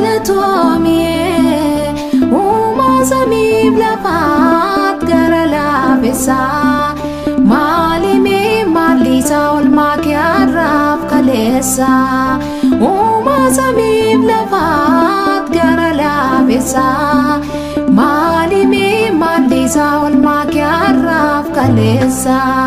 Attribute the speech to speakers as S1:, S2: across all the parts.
S1: galatoomiyee uumaa samiif lafaat gara laafessaa maalimee maallisaa olmaa kee har'aaf kaleessaa uumaa samiif lafaat gara laafessaa maalimee maallisaa olmaa kee har'aaf kaleessaa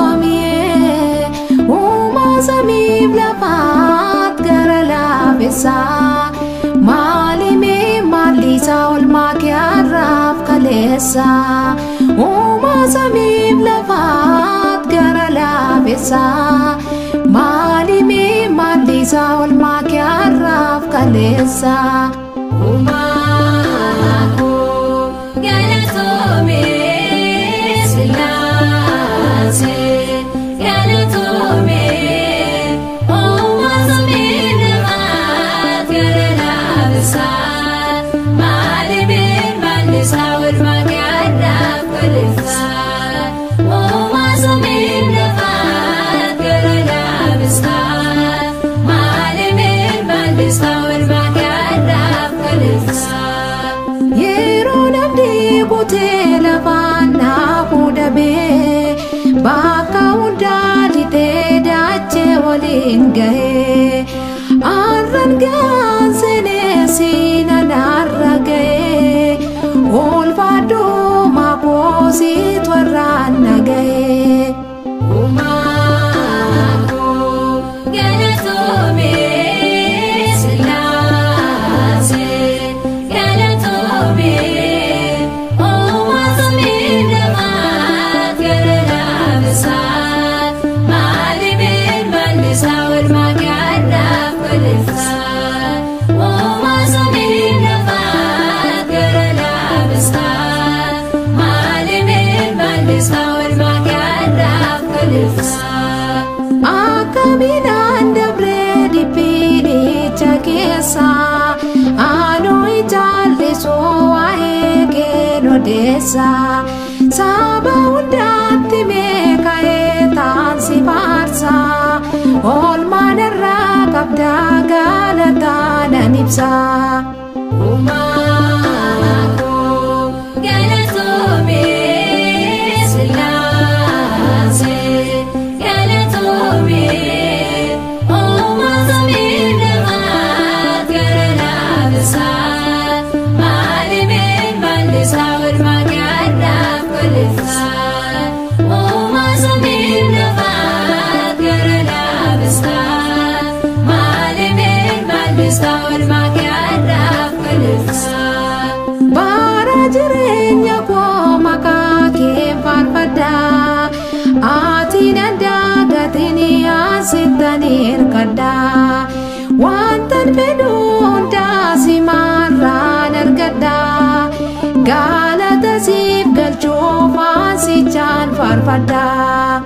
S1: galatoomiyee uumaa samiif lafaat gara laafessaa maalimee maallisaa olmaa kee har'aaf kaleessaa uumaa samiif lafaat gara laafessaa maalimee maallisaa olmaa kee har'aaf kaleessaa bakka hundaa didee daachee waliin gahee arran gaanseenee siinan har'a gahee ulfaadhoo maakoosiit warraan nagahee Akabinaan dabree dhiphiidhicha keessa aanoo ijaallisoo waa'ee keen odeessa saba hundaatti meeka'ee taansi faarsa oolmaan irraa qabdaa galataanan ibsa. Bara jireenya koo maqaa kee faarfadhaa ati danda'a gatiin asittanii hirkadhaa wantan fedhu hundaa si maarraan argadhaa galata siif galchuuf asichaan faarfadhaa.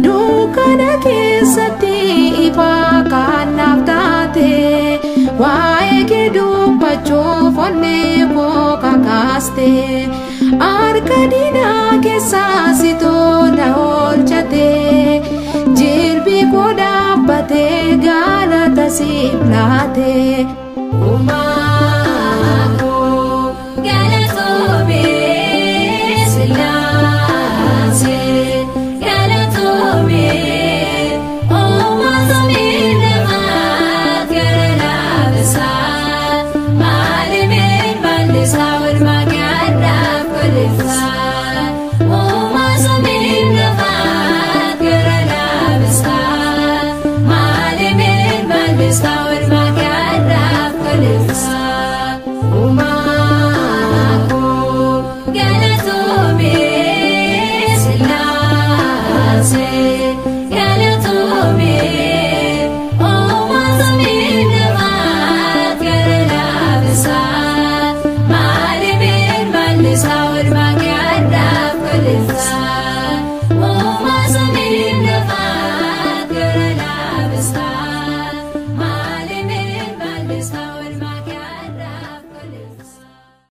S1: Dukana keessatti ifaa kan naaf taate waa'ee kee dubbachuuf onnee koo kakaaste harka diinaa keessaa situu na oolchate jilbii koo dhaabbatee galata siif laate.